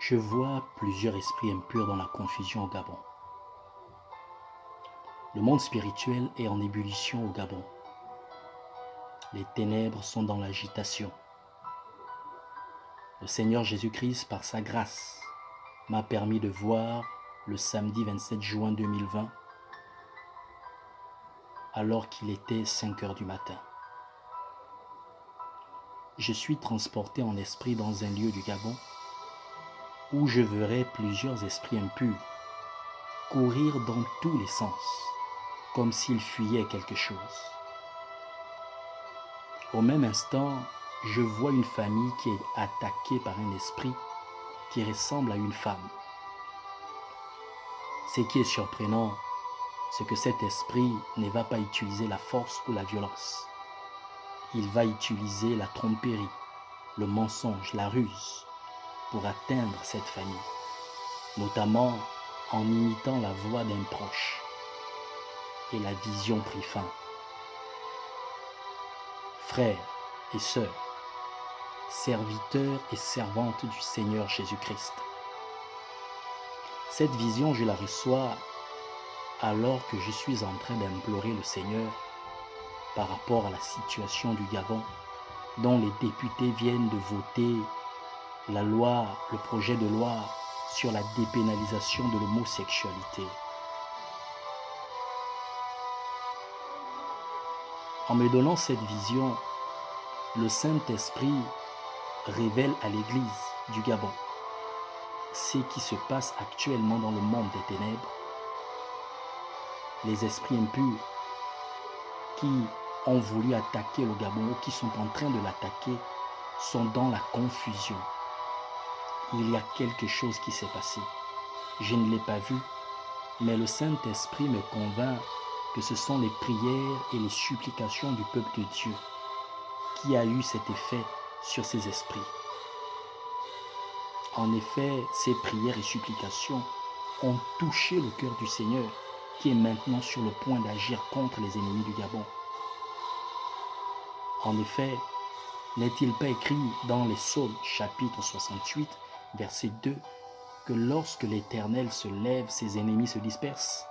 Je vois plusieurs esprits impurs dans la confusion au Gabon. Le monde spirituel est en ébullition au Gabon. Les ténèbres sont dans l'agitation. Le Seigneur Jésus-Christ, par sa grâce, m'a permis de voir le samedi 27 juin 2020, alors qu'il était 5 heures du matin. Je suis transporté en esprit dans un lieu du Gabon où je verrai plusieurs esprits impurs courir dans tous les sens, comme s'ils fuyaient quelque chose. Au même instant, je vois une famille qui est attaquée par un esprit qui ressemble à une femme. Ce qui est surprenant, c'est que cet esprit ne va pas utiliser la force ou la violence. Il va utiliser la tromperie, le mensonge, la ruse pour atteindre cette famille, notamment en imitant la voix d'un proche. Et la vision prit fin. Frères et sœurs, serviteurs et servantes du Seigneur Jésus-Christ. Cette vision, je la reçois alors que je suis en train d'implorer le Seigneur par rapport à la situation du Gabon, dont les députés viennent de voter la loi, le projet de loi sur la dépénalisation de l'homosexualité. En me donnant cette vision, le Saint-Esprit révèle à l'Église du Gabon ce qui se passe actuellement dans le monde des ténèbres. Les esprits impurs qui ont voulu attaquer le Gabon ou qui sont en train de l'attaquer sont dans la confusion. Il y a quelque chose qui s'est passé. Je ne l'ai pas vu, mais le Saint-Esprit me convainc que ce sont les prières et les supplications du peuple de Dieu qui a eu cet effet sur ces esprits. En effet, ces prières et supplications ont touché le cœur du Seigneur qui est maintenant sur le point d'agir contre les ennemis du Gabon. En effet, n'est-il pas écrit dans les Psaumes chapitre 68, verset 2, que lorsque l'Éternel se lève, ses ennemis se dispersent?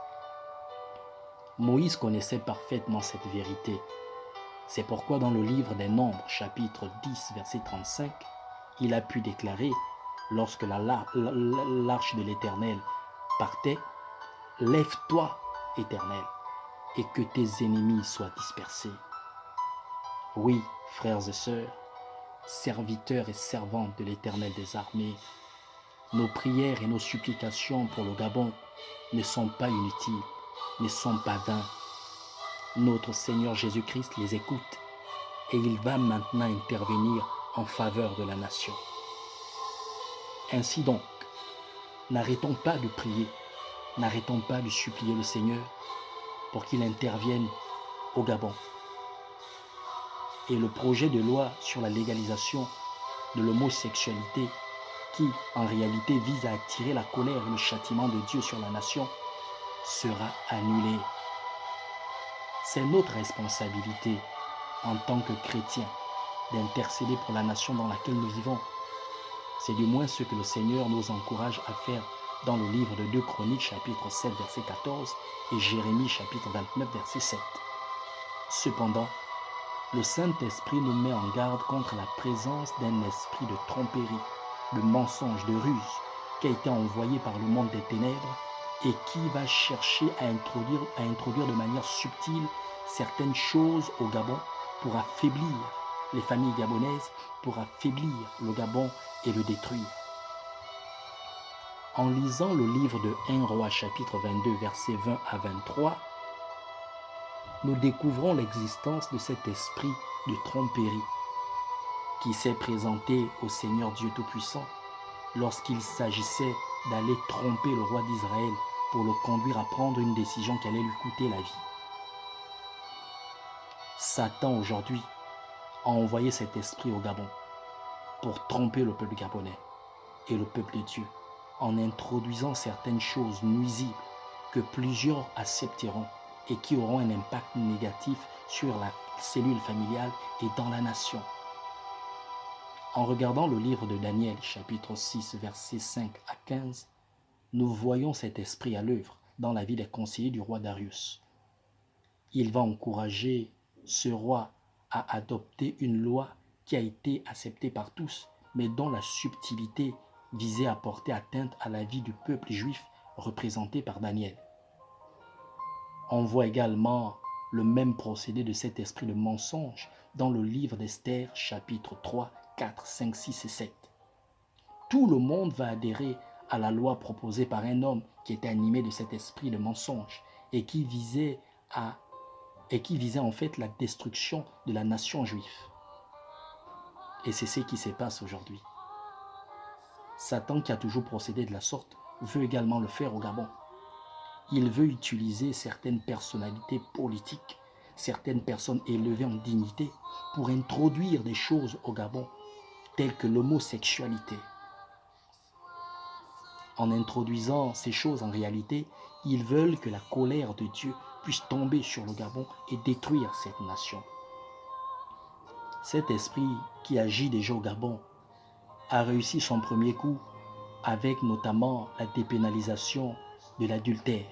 Moïse connaissait parfaitement cette vérité. C'est pourquoi dans le livre des Nombres, chapitre 10, verset 35, il a pu déclarer, lorsque l'arche de l'Éternel partait, « Lève-toi, Éternel, et que tes ennemis soient dispersés. » Oui, frères et sœurs, serviteurs et servantes de l'Éternel des armées, nos prières et nos supplications pour le Gabon ne sont pas inutiles, ne sont pas vains. Notre Seigneur Jésus-Christ les écoute et il va maintenant intervenir en faveur de la nation. Ainsi donc, n'arrêtons pas de prier, n'arrêtons pas de supplier le Seigneur pour qu'il intervienne au Gabon. Et le projet de loi sur la légalisation de l'homosexualité qui, en réalité, vise à attirer la colère et le châtiment de Dieu sur la nation, sera annulé. C'est notre responsabilité en tant que chrétiens d'intercéder pour la nation dans laquelle nous vivons. C'est du moins ce que le Seigneur nous encourage à faire dans le livre de 2 Chroniques, chapitre 7, verset 14, et Jérémie, chapitre 29, verset 7. Cependant, le Saint-Esprit nous met en garde contre la présence d'un esprit de tromperie, de mensonge, de ruse, qui a été envoyé par le monde des ténèbres et qui va chercher à introduire de manière subtile certaines choses au Gabon pour affaiblir les familles gabonaises, pour affaiblir le Gabon et le détruire. En lisant le livre de 1 Roi chapitre 22 versets 20 à 23, nous découvrons l'existence de cet esprit de tromperie qui s'est présenté au Seigneur Dieu Tout-Puissant lorsqu'il s'agissait d'aller tromper le roi d'Israël pour le conduire à prendre une décision qui allait lui coûter la vie. Satan aujourd'hui a envoyé cet esprit au Gabon pour tromper le peuple gabonais et le peuple de Dieu en introduisant certaines choses nuisibles que plusieurs accepteront et qui auront un impact négatif sur la cellule familiale et dans la nation. En regardant le livre de Daniel, chapitre 6, versets 5 à 15, nous voyons cet esprit à l'œuvre dans la vie des conseillers du roi Darius. Il va encourager ce roi à adopter une loi qui a été acceptée par tous, mais dont la subtilité visait à porter atteinte à la vie du peuple juif représenté par Daniel. On voit également le même procédé de cet esprit de mensonge dans le livre d'Esther, chapitre 3, 4, 5, 6 et 7. Tout le monde va adhérer à la loi proposée par un homme qui était animé de cet esprit de mensonge et qui visait en fait la destruction de la nation juive. Et c'est ce qui se passe aujourd'hui. Satan, qui a toujours procédé de la sorte, veut également le faire au Gabon. Il veut utiliser certaines personnalités politiques, certaines personnes élevées en dignité pour introduire des choses au Gabon, telles que l'homosexualité. En introduisant ces choses en réalité, ils veulent que la colère de Dieu puisse tomber sur le Gabon et détruire cette nation. Cet esprit qui agit déjà au Gabon a réussi son premier coup avec notamment la dépénalisation de l'adultère.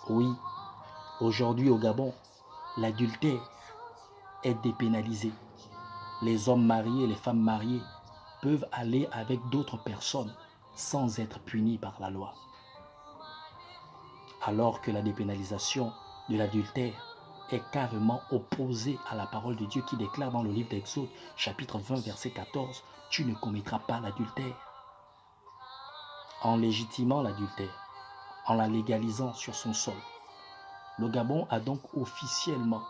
Oui, aujourd'hui au Gabon, l'adultère est dépénalisé. Les hommes mariés et les femmes mariées peuvent aller avec d'autres personnes sans être punis par la loi. Alors que la dépénalisation de l'adultère est carrément opposée à la parole de Dieu qui déclare dans le livre d'Exode, chapitre 20, verset 14, « Tu ne commettras pas l'adultère ». En légitimant l'adultère, en la légalisant sur son sol, le Gabon a donc officiellement,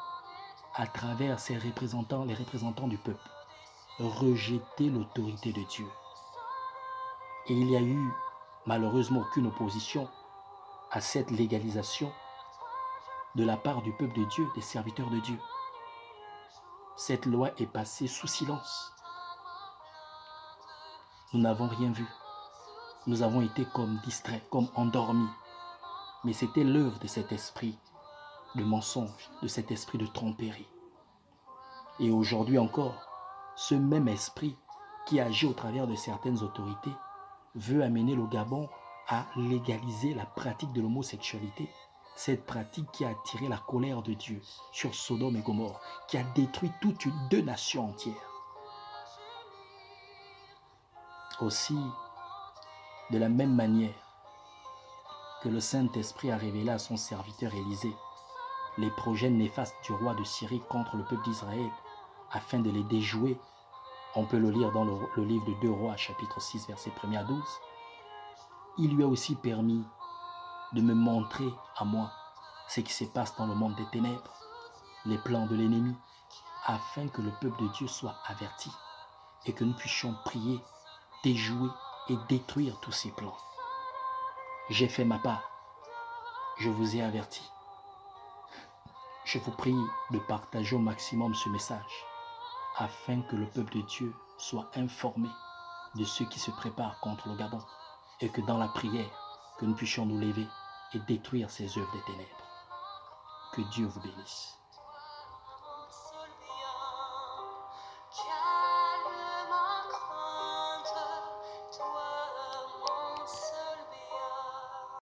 à travers ses représentants, les représentants du peuple, rejeté l'autorité de Dieu. Et il n'y a eu malheureusement aucune opposition à cette légalisation de la part du peuple de Dieu, des serviteurs de Dieu. Cette loi est passée sous silence. Nous n'avons rien vu. Nous avons été comme distraits, comme endormis. Mais c'était l'œuvre de cet esprit de mensonge, de cet esprit de tromperie. Et aujourd'hui encore, ce même esprit qui agit au travers de certaines autorités veut amener le Gabon à légaliser la pratique de l'homosexualité. Cette pratique qui a attiré la colère de Dieu sur Sodome et Gomorrhe, qui a détruit deux nations entières. Aussi, de la même manière que le Saint-Esprit a révélé à son serviteur Élisée les projets néfastes du roi de Syrie contre le peuple d'Israël, afin de les déjouer, on peut le lire dans le livre de 2 Rois, chapitre 6, versets 1 à 12, il lui a aussi permis de me montrer à moi ce qui se passe dans le monde des ténèbres, les plans de l'ennemi, afin que le peuple de Dieu soit averti et que nous puissions prier, déjouer et détruire tous ces plans. J'ai fait ma part, je vous ai averti. Je vous prie de partager au maximum ce message afin que le peuple de Dieu soit informé de ce qui se prépare contre le Gabon et que dans la prière, que nous puissions nous lever et détruire ces œuvres des ténèbres. Que Dieu vous bénisse.